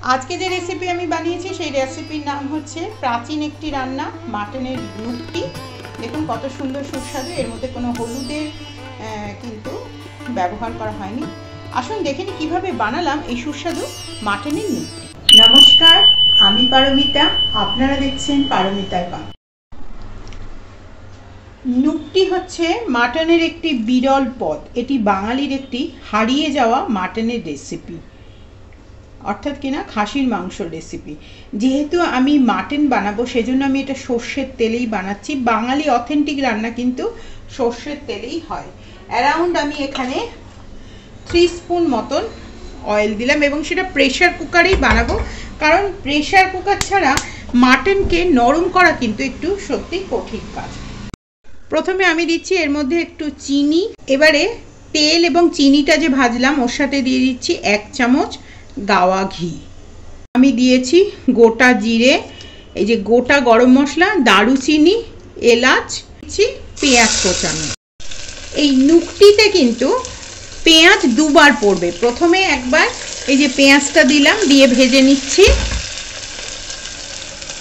आज के जो रेसिपि आमी बानिয়েছি সেই রেসিপির নাম হচ্ছে প্রাচীন একটি রান্না মাটনের নুক্তি। দেখুন কত সুন্দর সুস্বাদু, এর মধ্যে কোনো হলুদের কিন্তু ব্যবহার করা হয়নি। আসুন দেখে নিই কিভাবে বানালাম এই সুস্বাদু মাটনের নুক্তি। নমস্কার, আমি পারমিতা, আপনারা দেখছেন পারমিতার পাক। নুক্তি হচ্ছে মাটনের একটি বিরল পদ। এটি বাঙালির একটি হারিয়ে যাওয়া মাটনের রেসিপি, অর্থাৎ কিনা খাসির মাংসর রেসিপি। যেহেতু আমি মাটন বানাবো সেজন্য আমি এটা সর্ষের তেলেই বানাচ্ছি। বাঙালি অথেন্টিক রান্না কিন্তু সর্ষের তেলেই হয়। অ্যারাউন্ড আমি এখানে 3 স্পুন মতন অয়েল দিলাম এবং সেটা প্রেশার কুকারেই বানাবো, কারণ প্রেশার কুকার ছাড়া মাটনকে নরম করা কিন্তু একটু সত্যি কঠিন কাজ। প্রথমে আমি দিচ্ছি এর মধ্যে একটু চিনি। এবারে তেল এবং চিনিটা যে ভাজলাম ওর সাথে দিয়ে দিচ্ছি 1 চামচ গাওয়া ঘি। আমি দিয়েছি গোটা জিরে, এই যে গোটা গরম মশলা, দারুচিনি, এলাচ, পেঁয়াজ কোচানো। এই নুক্তিতে কিন্তু পেঁয়াজ দুবার পড়বে। প্রথমে একবার এই যে পেঁয়াজটা দিলাম, দিয়ে ভেজে নিচ্ছি।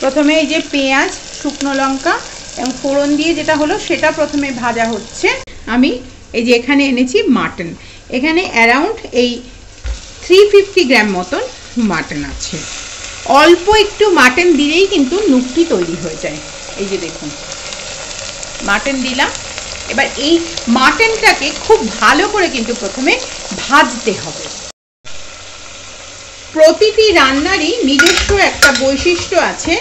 প্রথমে এই যে পেঁয়াজ, শুকনো লঙ্কা এবং ফোড়ন দিয়ে যেটা হলো সেটা প্রথমে ভাজা হচ্ছে। আমি এই যে এখানে এনেছি মাটন, এখানে অ্যারাউন্ড এই 350 গ্রাম মতন মাটন আছে। অল্প একটু মাটন দিলেই কিন্তু নুক্তি তৈরি হয়ে যায়। এই যে দেখুন মাটন দিলাম। এবার এই মাটনটাকে খুব ভালো করে কিন্তু প্রথমে ভাজতে হবে। প্রতিটি রান্নারই নিজস্ব একটা বৈশিষ্ট্য আছে।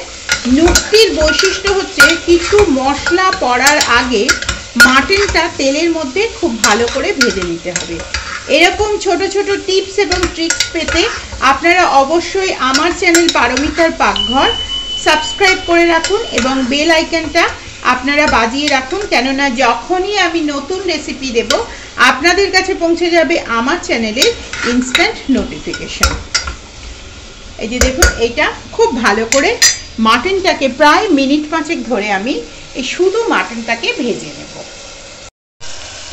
নুক্তির বৈশিষ্ট্য হচ্ছে কিছু মশলা পড়ার আগে মাটনটা তেলের মধ্যে খুব ভালো করে ভেজে নিতে হবে। এরকম ছোট ছোট টিপস এবং ট্রিক্স পেতে আপনারা অবশ্যই আমার চ্যানেল পারমিতার পাকঘর সাবস্ক্রাইব করে রাখুন এবং বেল আইকনটা আপনারা বাজিয়ে রাখুন, কেননা যখনই আমি নতুন রেসিপি দেব আপনাদের কাছে পৌঁছে যাবে আমার চ্যানেলের ইনস্ট্যান্ট নোটিফিকেশন। এই যে দেখুন এটা খুব ভালো করে মাটনটাকে প্রায় মিনিট 5 ধরে আমি এই শুধু মাটনটাকে ভেজে নেব।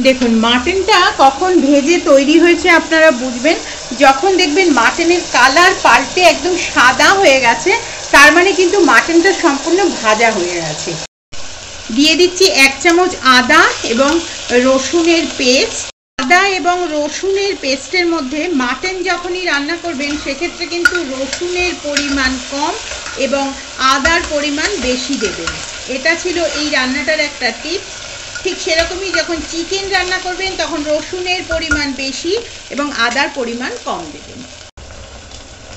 দেখুন মাটনটা কখন ভেজে তৈরি হয়েছে আপনারা বুঝবেন যখন দেখবেন মাটনের কালার পাল্টে একদম সাদা হয়ে গেছে, তার মানে কিন্তু মাটনটা সম্পূর্ণ ভাজা হয়ে গেছে। দিয়ে দিচ্ছি 1 চামচ আদা এবং রসুনের পেস্ট। আদা এবং রসুনের পেস্টের মধ্যে মাটন যখনই রান্না করবেন সেক্ষেত্রে কিন্তু রসুনের পরিমাণ কম এবং আদার পরিমাণ বেশি দেবেন। এটা ছিল এই রান্নাটার একটা টিপস। ঠিক সেরকমই যখন চিকেন রান্না করবেন তখন রসুনের পরিমাণ বেশি এবং আদার পরিমাণ কম দেবেন।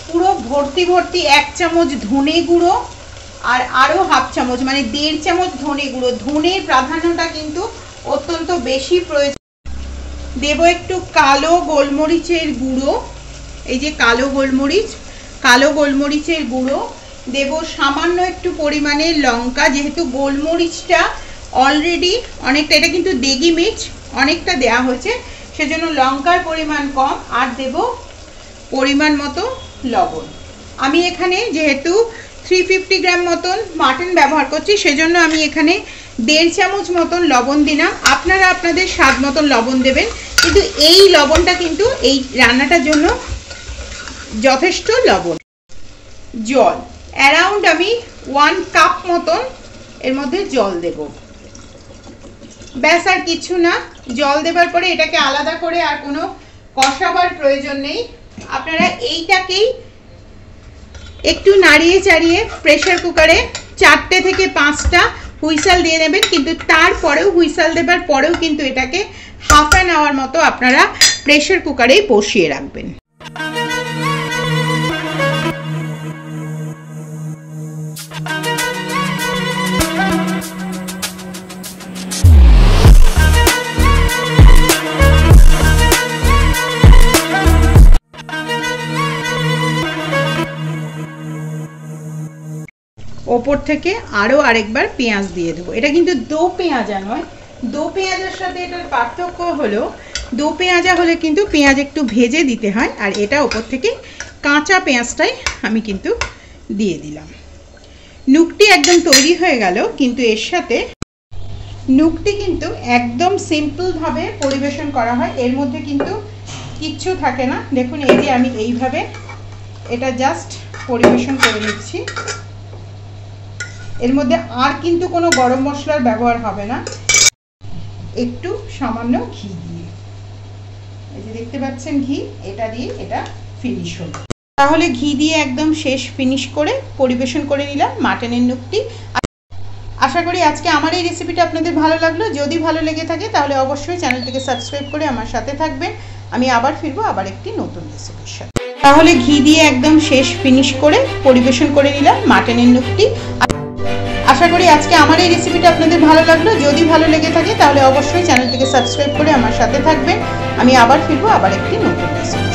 পুরো ভর্তি 1 চামচ ধনে গুঁড়ো আর আরও হাফ চামচ মানে 1.5 চামচ ধনে গুঁড়ো। ধনের প্রাধান্যটা কিন্তু অত্যন্ত বেশি প্রয়োজন। দেব একটু কালো গোলমরিচের গুঁড়ো, এই যে কালো গোলমরিচের গুঁড়ো দেব। সামান্য একটু পরিমাণে লঙ্কা, যেহেতু গোলমরিচটা অলরেডি অনেকটা, এটা কিন্তু দেগি মির্চ অনেকটা দেয়া হয়েছে সেজন্য লঙ্কার পরিমাণ কম। আর দেব পরিমাণ মতো লবণ। আমি এখানে যেহেতু 350 গ্রাম মতন মাটন ব্যবহার করছি সেজন্য আমি এখানে 1.5 চামচ মতন লবণ দিলাম। আপনারা আপনাদের স্বাদ মতন লবণ দেবেন, কিন্তু এই লবণটা কিন্তু এই রান্নাটার জন্য যথেষ্ট লবণ। জল অ্যারাউন্ড আমি 1 কাপ মতন এর মধ্যে জল দেব। ব্যাস আর কিছু না। জল দেবার পরে এটাকে আলাদা করে আর কোনো কষাবার প্রয়োজন নেই। আপনারা এইটাকেই একটু নাড়িয়ে চাড়িয়ে প্রেসার কুকারে 4টে থেকে 5টা হুইসেল দিয়ে নেবেন, কিন্তু তারপরেও হুইসেল দেবার পরেও কিন্তু এটাকে হাফ অ্যান আওয়ার মতো আপনারা প্রেসার কুকারেই বসিয়ে রাখবেন। ওপর থেকে আরও আরেকবার পেঁয়াজ দিয়ে দেবো। এটা কিন্তু দো পেঁয়াজা নয়। দো পেঁয়াজের সাথে এটার পার্থক্য হলো দো পেঁয়াজা হলে কিন্তু পেঁয়াজ একটু ভেজে দিতে হয়, আর এটা ওপর থেকে কাঁচা পেঁয়াজটাই আমি কিন্তু দিয়ে দিলাম। নুক্তি একদম তৈরি হয়ে গেল, কিন্তু এর সাথে নুক্তি কিন্তু একদম সিম্পলভাবে পরিবেশন করা হয়। এর মধ্যে কিন্তু কিচ্ছু থাকে না। দেখুন এই যে আমি এইভাবে এটা জাস্ট পরিবেশন করে নিচ্ছি। এর মধ্যে আর কিন্তু কোনো গরম মশলার ব্যবহার হবে না, একটু সামান্য ঘি দিয়ে। এই যে দেখতে পাচ্ছেন ঘি, এটা দিয়ে এটা ফিনিশ হলো। তাহলে ঘি দিয়ে একদম শেষ ফিনিশ করে পরিবেশন করে নিলাম মাটনের নুকটি। আশা করি আজকে আমার এই রেসিপিটা আপনাদের ভালো লাগলো। যদি ভালো লেগে থাকে তাহলে অবশ্যই চ্যানেলটিকে সাবস্ক্রাইব করে আমার সাথে থাকবেন। আমি আবার ফিরবো আবার একটি নতুন রেসিপির সাথে। তাহলে ঘি দিয়ে একদম শেষ ফিনিশ করে পরিবেশন করে নিলাম মাটনের নুকটি। আশা করি আজকে আমার এই রেসিপিটা আপনাদের ভালো লাগলো। যদি ভালো লেগে থাকে তাহলে অবশ্যই চ্যানেলটিকে সাবস্ক্রাইব করে আমার সাথে থাকবেন। আমি আবার ফিরবো আবার একটি নতুন রেসিপি।